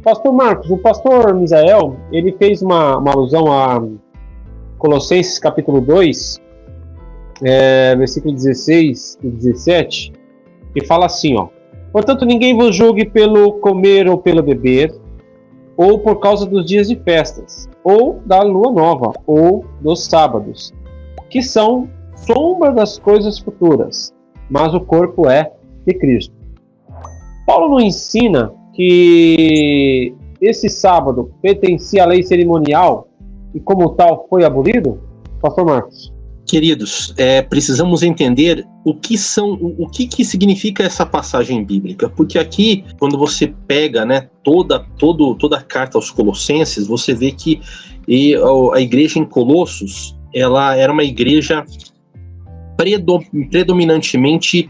Pastor Marcos, o pastor Misael, ele fez uma alusão a Colossenses capítulo 2, versículo 16 e 17, que fala assim, ó: portanto, ninguém vos julgue pelo comer ou pelo beber, ou por causa dos dias de festas, ou da lua nova, ou dos sábados, que são sombra das coisas futuras, mas o corpo é de Cristo. Paulo não ensina que esse sábado pertencia à lei cerimonial e como tal foi abolido? Pastor Marcos. Queridos, precisamos entender o que significa essa passagem bíblica, porque aqui, quando você pega, né, toda a carta aos Colossenses, você vê que a igreja em Colossos, ela era uma igreja predominantemente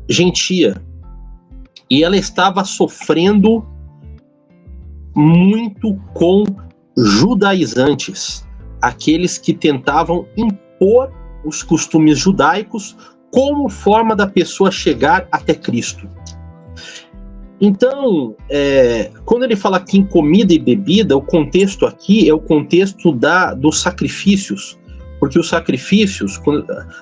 gentia, e ela estava sofrendo muito com judaizantes, aqueles que tentavam impor os costumes judaicos como forma da pessoa chegar até Cristo. Então, quando ele fala aqui em comida e bebida, o contexto aqui é o contexto dos sacrifícios, porque os sacrifícios,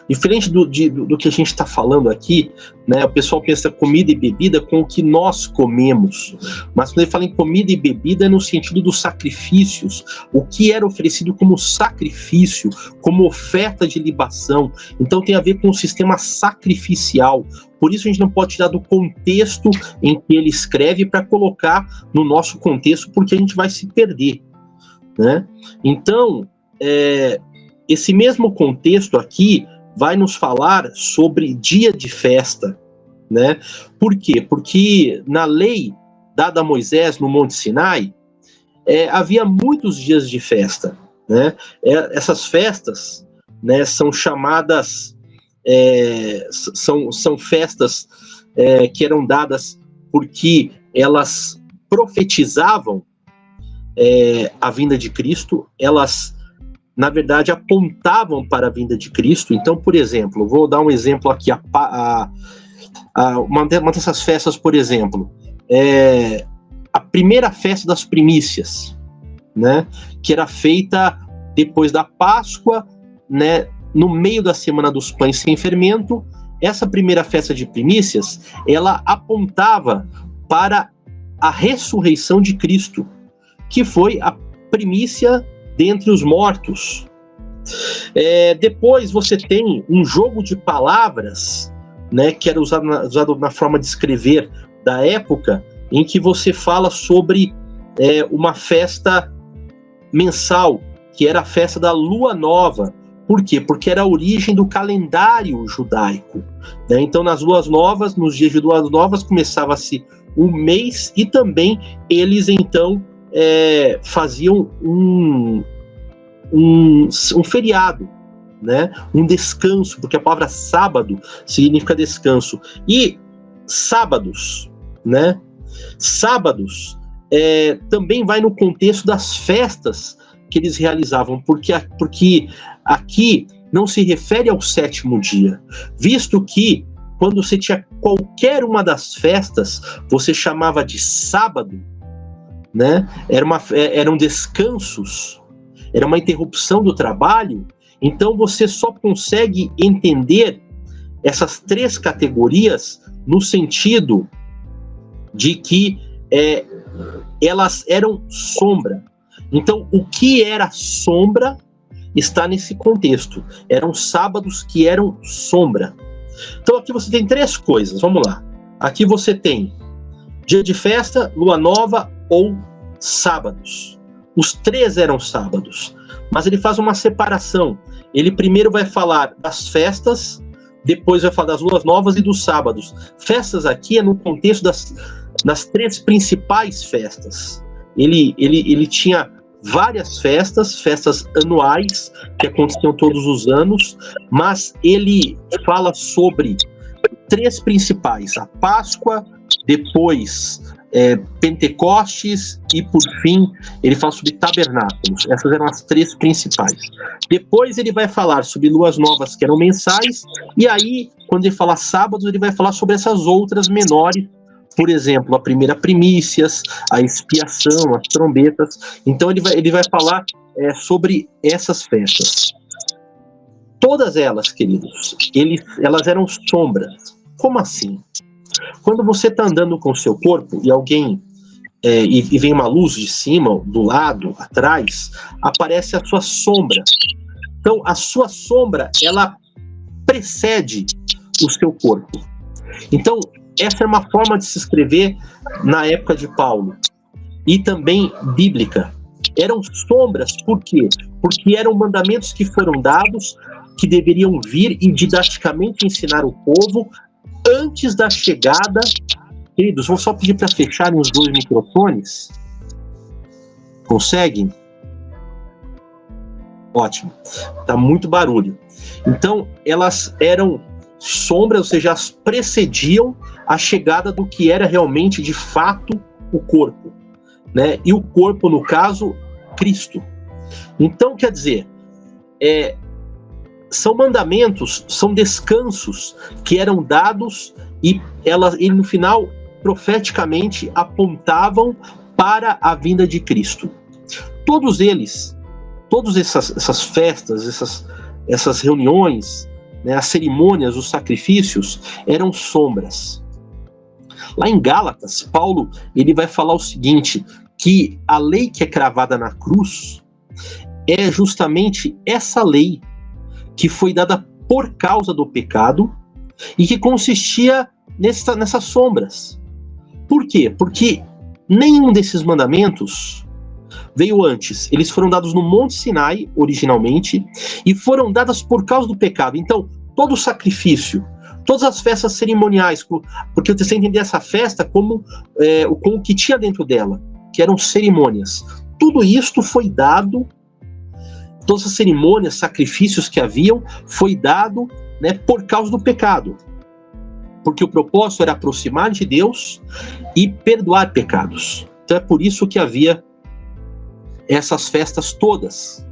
diferente do que a gente está falando aqui, né, o pessoal pensa comida e bebida com o que nós comemos, mas quando ele fala em comida e bebida é no sentido dos sacrifícios, o que era oferecido como sacrifício, como oferta de libação. Então tem a ver com o sistema sacrificial. Por isso a gente não pode tirar do contexto em que ele escreve para colocar no nosso contexto, porque a gente vai se perder, né? Então, esse mesmo contexto aqui vai nos falar sobre dia de festa, né? Por quê? Porque na lei dada a Moisés no Monte Sinai, havia muitos dias de festa, né? Essas festas, né, são chamadas, são festas que eram dadas porque elas profetizavam a vinda de Cristo, elas na verdade, apontavam para a vinda de Cristo. Então, por exemplo, vou dar um exemplo aqui, uma dessas festas, por exemplo, a primeira festa das primícias, né, que era feita depois da Páscoa, né, no meio da Semana dos Pães Sem Fermento. Essa primeira festa de primícias, ela apontava para a ressurreição de Cristo, que foi a primícia dentre os mortos. Depois você tem um jogo de palavras, né, que era usado na forma de escrever da época, em que você fala sobre uma festa mensal, que era a festa da Lua Nova. Por quê? Porque era a origem do calendário judaico, né? Então, nas Luas Novas, nos dias de Luas Novas, começava-se um mês, e também eles, então, faziam um feriado, né? Um descanso, porque a palavra sábado significa descanso. E sábados, né? Sábados também vai no contexto das festas que eles realizavam, porque aqui não se refere ao sétimo dia, visto que quando você tinha qualquer uma das festas, você chamava de sábado, né? Eram descansos, era uma interrupção do trabalho. Então você só consegue entender essas três categorias no sentido de que elas eram sombra. Então o que era sombra está nesse contexto. Eram sábados que eram sombra. Então aqui você tem três coisas, vamos lá. Aqui você tem dia de festa, lua nova ou sábados. Os três eram sábados, mas ele faz uma separação. Ele primeiro vai falar das festas, depois vai falar das luas novas e dos sábados. Festas aqui é no contexto das três principais festas. Ele tinha várias festas anuais que aconteciam todos os anos, mas ele fala sobre três principais: a Páscoa, depois Pentecostes e, por fim, ele fala sobre tabernáculos. Essas eram as três principais. Depois ele vai falar sobre luas novas, que eram mensais, e aí, quando ele fala sábados, ele vai falar sobre essas outras menores, por exemplo, a primeira primícias, a expiação, as trombetas. Então ele vai falar sobre essas festas. Todas elas, queridos, elas eram sombras. Como assim? Quando você está andando com o seu corpo e alguém e vem uma luz de cima, do lado, atrás, aparece a sua sombra. Então, a sua sombra, ela precede o seu corpo. Então, essa é uma forma de se escrever na época de Paulo. E também bíblica. Eram sombras, por quê? Porque eram mandamentos que foram dados, que deveriam vir e didaticamente ensinar o povo antes da chegada. Queridos, vou só pedir para fecharem os 2 microfones. Conseguem? Ótimo. Tá muito barulho. Então, elas eram sombras, ou seja, elas precediam a chegada do que era realmente, de fato, o corpo, né? E o corpo, no caso, Cristo. Então, quer dizer, são mandamentos, são descansos que eram dados e no final, profeticamente, apontavam para a vinda de Cristo. Todas essas festas, essas reuniões, né, as cerimônias, os sacrifícios, eram sombras. Lá em Gálatas, Paulo ele vai falar o seguinte, que a lei que é cravada na cruz é justamente essa lei que foi dada por causa do pecado e que consistia nessas sombras. Por quê? Porque nenhum desses mandamentos veio antes. Eles foram dados no Monte Sinai, originalmente, e foram dadas por causa do pecado. Então, todo o sacrifício, todas as festas cerimoniais, porque você entender essa festa como o que tinha dentro dela, que eram cerimônias. Tudo isto foi dado, todas as cerimônias, sacrifícios que haviam, foi dado, né, por causa do pecado. Porque o propósito era aproximar de Deus e perdoar pecados. Então é por isso que havia essas festas todas.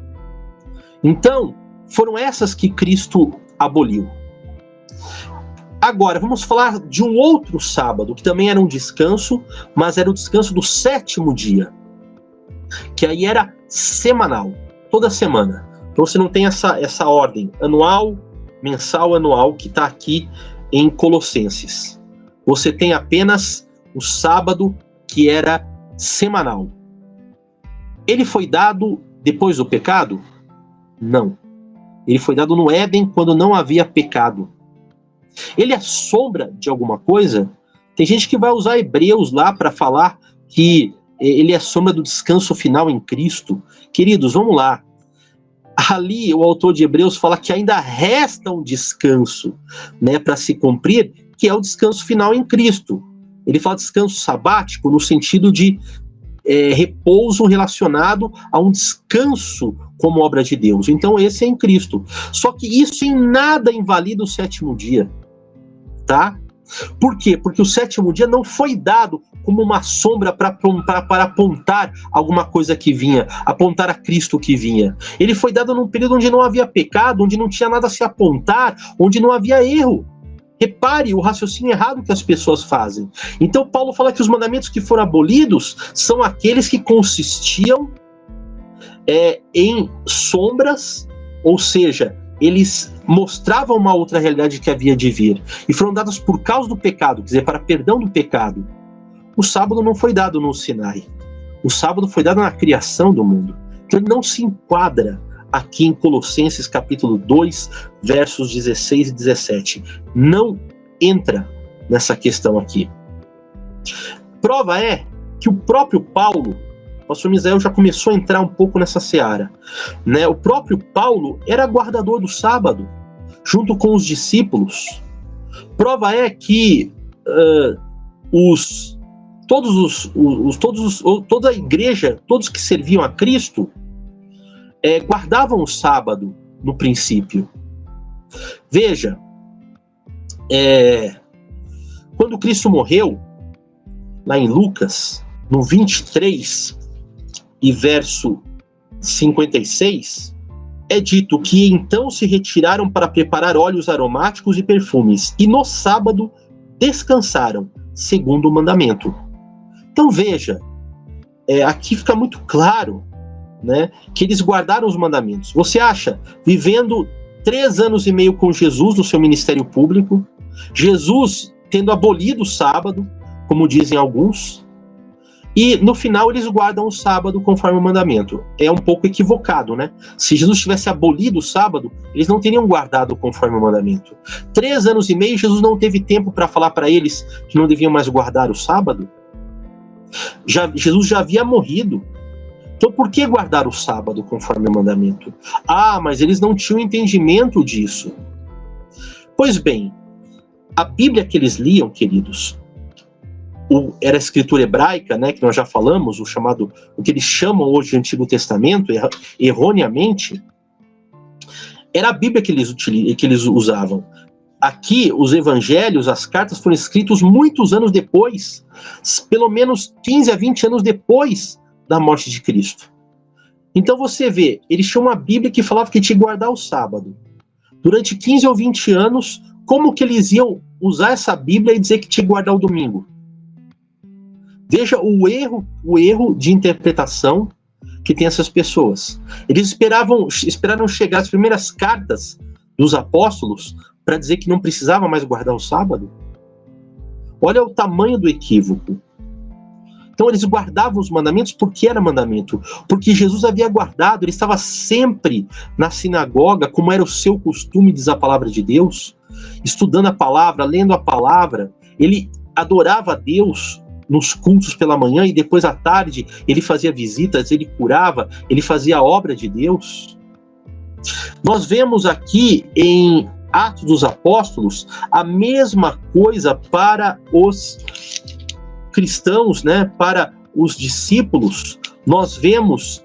Então, foram essas que Cristo aboliu. Agora, vamos falar de um outro sábado, que também era um descanso, mas era o descanso do 7º dia, que aí era semanal, toda semana. Então você não tem essa ordem, anual, mensal, anual, que está aqui em Colossenses. Você tem apenas o sábado, que era semanal. Ele foi dado depois do pecado? Não. Ele foi dado no Éden, quando não havia pecado. Ele é sombra de alguma coisa? Tem gente que vai usar Hebreus lá para falar que ele é sombra do descanso final em Cristo. Queridos, vamos lá. Ali o autor de Hebreus fala que ainda resta um descanso, né, para se cumprir, que é o descanso final em Cristo. Ele fala descanso sabático no sentido de repouso relacionado a um descanso como obra de Deus. Então esse é em Cristo. Só que isso em nada invalida o 7º dia, tá? Por quê? Porque o 7º dia não foi dado como uma sombra para apontar alguma coisa que vinha, apontar a Cristo que vinha. Ele foi dado num período onde não havia pecado, onde não tinha nada a se apontar, onde não havia erro. Repare o raciocínio errado que as pessoas fazem. Então Paulo fala que os mandamentos que foram abolidos são aqueles que consistiam em sombras, ou seja, eles mostravam uma outra realidade que havia de vir, e foram dados por causa do pecado, quer dizer, para perdão do pecado. O sábado não foi dado no Sinai. O sábado foi dado na criação do mundo. Então ele não se enquadra aqui em Colossenses capítulo 2, versos 16 e 17. Não entra nessa questão aqui. Prova é que o próprio Paulo, o pastor Misael já começou a entrar um pouco nessa seara, né? O próprio Paulo era guardador do sábado, junto com os discípulos. Prova é que toda a igreja, todos que serviam a Cristo, guardavam o sábado no princípio. Veja, quando Cristo morreu, lá em Lucas, no 23 e verso 56, é dito que então se retiraram para preparar óleos aromáticos e perfumes, e no sábado descansaram, segundo o mandamento. Então veja, aqui fica muito claro, né, que eles guardaram os mandamentos. Você acha, vivendo 3 anos e meio com Jesus no seu ministério público, Jesus tendo abolido o sábado, como dizem alguns, e no final eles guardam o sábado conforme o mandamento. É um pouco equivocado, né? Se Jesus tivesse abolido o sábado, eles não teriam guardado conforme o mandamento. 3 anos e meio, Jesus não teve tempo para falar para eles que não deviam mais guardar o sábado? Jesus já havia morrido. Então por que guardar o sábado conforme o mandamento? Ah, mas eles não tinham entendimento disso. Pois bem, a Bíblia que eles liam, queridos, era a escritura hebraica, né, que nós já falamos, o que eles chamam hoje de Antigo Testamento, erroneamente, era a Bíblia que eles usavam. Aqui, os evangelhos, as cartas foram escritos muitos anos depois, pelo menos 15 a 20 anos depois da morte de Cristo. Então você vê, eles tinham uma Bíblia que falava que tinha que guardar o sábado. Durante 15 ou 20 anos, como que eles iam usar essa Bíblia e dizer que tinha que guardar o domingo? Veja o erro de interpretação que tem essas pessoas. Eles esperaram chegar as primeiras cartas dos apóstolos para dizer que não precisava mais guardar o sábado. Olha o tamanho do equívoco. Então eles guardavam os mandamentos porque era mandamento, porque Jesus havia guardado, ele estava sempre na sinagoga, como era o seu costume, diz a palavra de Deus, estudando a palavra, lendo a palavra. Ele adorava a Deus nos cultos pela manhã e depois à tarde ele fazia visitas, ele curava, ele fazia a obra de Deus. Nós vemos aqui em Atos dos Apóstolos a mesma coisa para os cristãos, né, para os discípulos. Nós vemos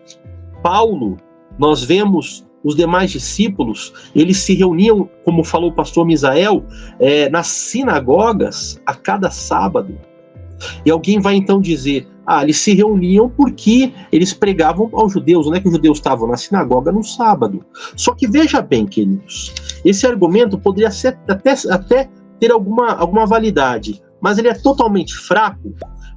Paulo, nós vemos os demais discípulos, eles se reuniam, como falou o pastor Misael, nas sinagogas a cada sábado. E alguém vai então dizer, eles se reuniam porque eles pregavam aos judeus, não é que os judeus estavam na sinagoga no sábado. Só que veja bem, queridos, esse argumento poderia até ter alguma validade, mas ele é totalmente fraco.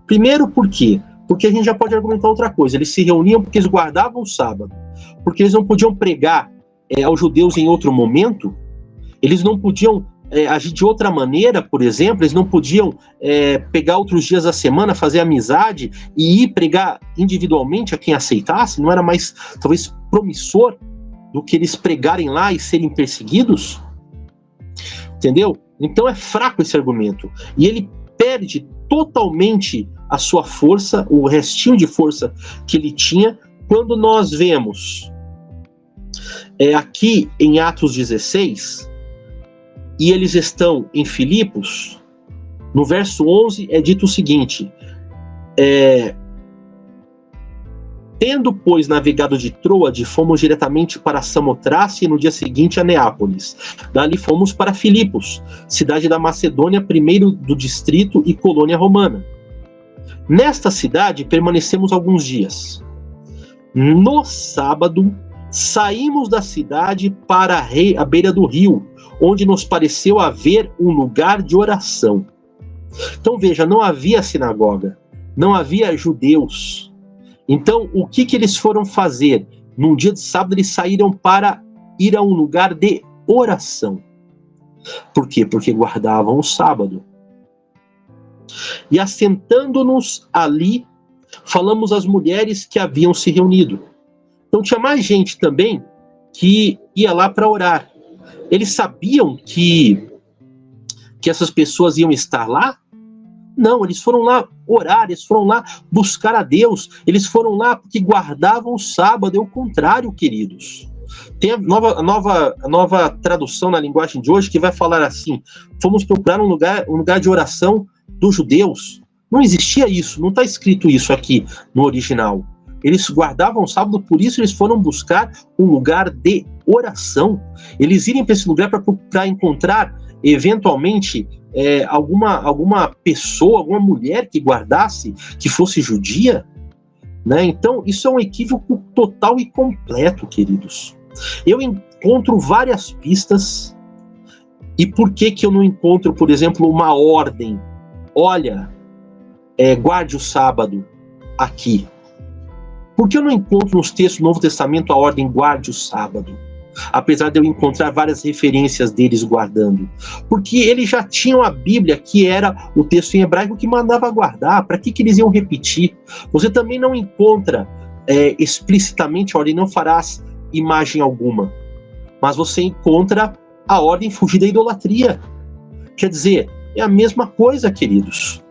Primeiro, por quê? Porque a gente já pode argumentar outra coisa. Eles se reuniam porque eles guardavam o sábado, porque eles não podiam pregar aos judeus em outro momento, eles não podiam agir de outra maneira, por exemplo, eles não podiam pegar outros dias da semana, fazer amizade e ir pregar individualmente a quem aceitasse, não era mais, talvez, promissor do que eles pregarem lá e serem perseguidos? Entendeu? Então é fraco esse argumento, e ele perde totalmente a sua força, o restinho de força que ele tinha, quando nós vemos aqui em Atos 16, e eles estão em Filipos, no verso 11 é dito o seguinte, tendo, pois, navegado de Troade, fomos diretamente para Samotrácia e no dia seguinte a Neápolis. Dali fomos para Filipos, cidade da Macedônia, primeiro do distrito e colônia romana. Nesta cidade permanecemos alguns dias. No sábado, saímos da cidade para a beira do rio, onde nos pareceu haver um lugar de oração. Então veja, não havia sinagoga, não havia judeus. Então o que eles foram fazer? Num dia de sábado eles saíram para ir a um lugar de oração. Por quê? Porque guardavam o sábado. E assentando-nos ali, falamos às mulheres que haviam se reunido. Então tinha mais gente também que ia lá para orar. Eles sabiam que essas pessoas iam estar lá? Não, eles foram lá orar, eles foram lá buscar a Deus, eles foram lá porque guardavam o sábado. É o contrário, queridos. Tem a nova tradução na linguagem de hoje que vai falar assim: fomos procurar um lugar de oração dos judeus. Não existia isso, não está escrito isso aqui no original. Eles guardavam o sábado, por isso eles foram buscar um lugar de oração. Eles irem para esse lugar para encontrar, eventualmente, alguma pessoa, alguma mulher que guardasse, que fosse judia, né? Então, isso é um equívoco total e completo, queridos. Eu encontro várias pistas. E por que eu não encontro, por exemplo, uma ordem olha, guarde o sábado aqui? Por que eu não encontro nos textos do Novo Testamento a ordem guarde o sábado? Apesar de eu encontrar várias referências deles guardando. Porque eles já tinham a Bíblia, que era o texto em hebraico que mandava guardar. Para que eles iam repetir? Você também não encontra explicitamente a ordem, não farás imagem alguma. Mas você encontra a ordem fugir da idolatria. Quer dizer, é a mesma coisa, queridos.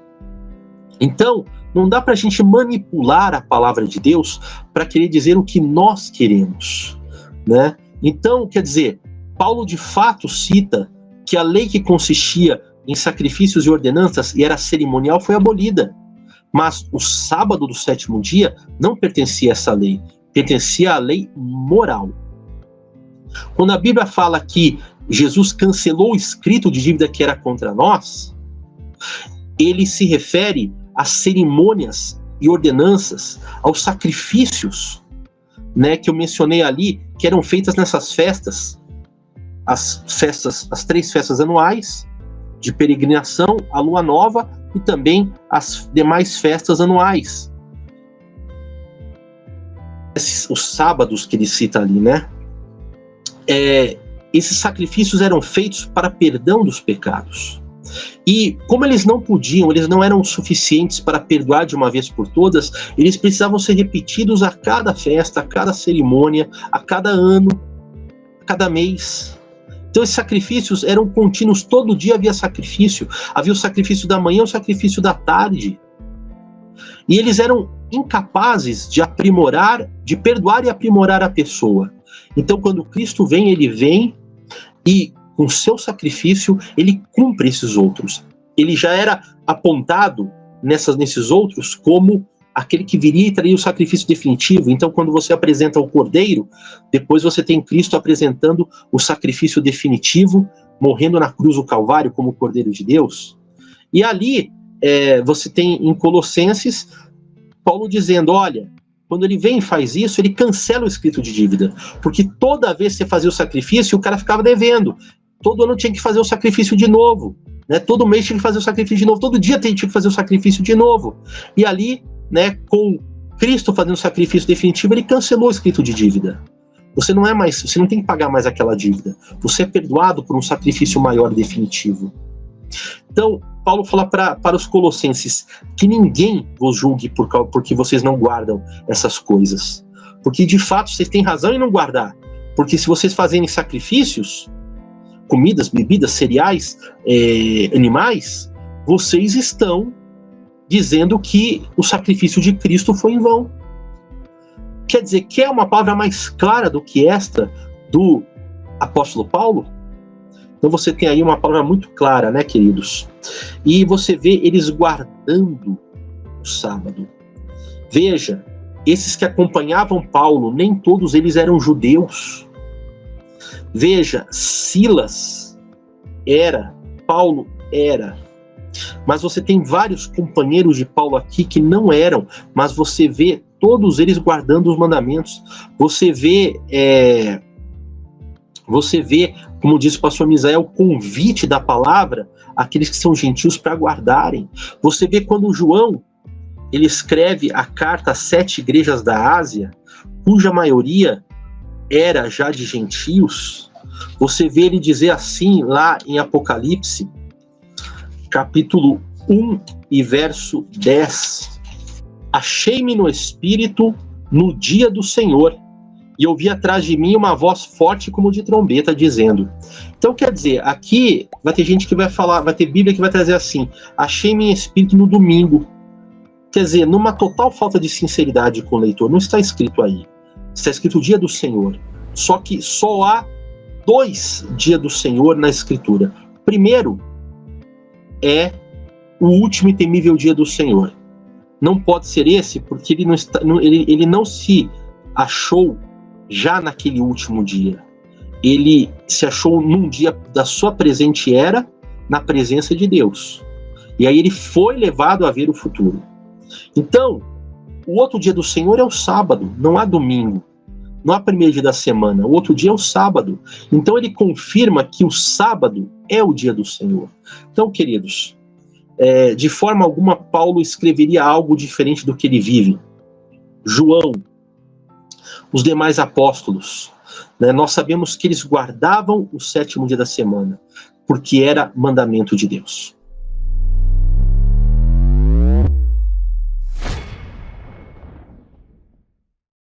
Então, não dá para a gente manipular a palavra de Deus para querer dizer o que nós queremos, né? Então, quer dizer, Paulo de fato cita que a lei que consistia em sacrifícios e ordenanças e era cerimonial foi abolida. Mas o sábado do sétimo dia não pertencia a essa lei, pertencia à lei moral. Quando a Bíblia fala que Jesus cancelou o escrito de dívida que era contra nós, ele se refere às cerimônias e ordenanças, aos sacrifícios, né, que eu mencionei ali, que eram feitas nessas festas, as 3 festas anuais de peregrinação, a lua nova e também as demais festas anuais. Os sábados que ele cita ali, né? Esses sacrifícios eram feitos para perdão dos pecados. E como eles não eram suficientes para perdoar de uma vez por todas, eles precisavam ser repetidos a cada festa, a cada cerimônia, a cada ano, a cada mês. Então esses sacrifícios eram contínuos, todo dia havia sacrifício. Havia o sacrifício da manhã, o sacrifício da tarde. E eles eram incapazes de perdoar e aprimorar a pessoa. Então quando Cristo vem, ele vem e com seu sacrifício, ele cumpre esses outros. Ele já era apontado nesses outros como aquele que viria e traria o sacrifício definitivo. Então, quando você apresenta o Cordeiro, depois você tem Cristo apresentando o sacrifício definitivo, morrendo na cruz do Calvário como o Cordeiro de Deus. E ali, você tem em Colossenses, Paulo dizendo, olha, quando ele vem e faz isso, ele cancela o escrito de dívida. Porque toda vez que você fazia o sacrifício, o cara ficava devendo. Todo ano tinha que fazer o sacrifício de novo, né? Todo mês tinha que fazer o sacrifício de novo, todo dia tinha que fazer o sacrifício de novo. E ali, né, com Cristo fazendo o sacrifício definitivo, ele cancelou o escrito de dívida. Você não tem que pagar mais aquela dívida. Você é perdoado por um sacrifício maior definitivo. Então, Paulo fala para os colossenses que ninguém vos julgue porque vocês não guardam essas coisas. Porque, de fato, vocês têm razão em não guardar. Porque se vocês fazerem sacrifícios, comidas, bebidas, cereais, animais, vocês estão dizendo que o sacrifício de Cristo foi em vão. Quer dizer, quer uma palavra mais clara do que esta do apóstolo Paulo? Então você tem aí uma palavra muito clara, né, queridos? E você vê eles guardando o sábado. Veja, esses que acompanhavam Paulo, nem todos eles eram judeus. Veja, Silas era, Paulo era. Mas você tem vários companheiros de Paulo aqui que não eram, mas você vê todos eles guardando os mandamentos. Você vê, como disse o pastor Misael, o convite da palavra àqueles que são gentios para guardarem. Você vê quando João ele escreve a carta às 7 igrejas da Ásia, cuja maioria era já de gentios. Você vê ele dizer assim lá em Apocalipse, capítulo 1 e verso 10. Achei-me no Espírito no dia do Senhor, e ouvi atrás de mim uma voz forte como de trombeta, dizendo... Então, quer dizer, aqui vai ter gente que vai falar, vai ter Bíblia que vai trazer assim, achei-me em Espírito no domingo. Quer dizer, numa total falta de sinceridade com o leitor, não está escrito aí. Está escrito o dia do Senhor. Só que só há 2 dias do Senhor na Escritura. Primeiro é o último e temível dia do Senhor. Não pode ser esse, porque ele não se achou já naquele último dia. Ele se achou num dia da sua presente era, na presença de Deus. E aí ele foi levado a ver o futuro. Então, o outro dia do Senhor é o sábado, não há domingo. Não há primeiro dia da semana, o outro dia é o sábado. Então ele confirma que o sábado é o dia do Senhor. Então, queridos, de forma alguma Paulo escreveria algo diferente do que ele vive. João, os demais apóstolos, né, nós sabemos que eles guardavam o 7º dia da semana, porque era mandamento de Deus.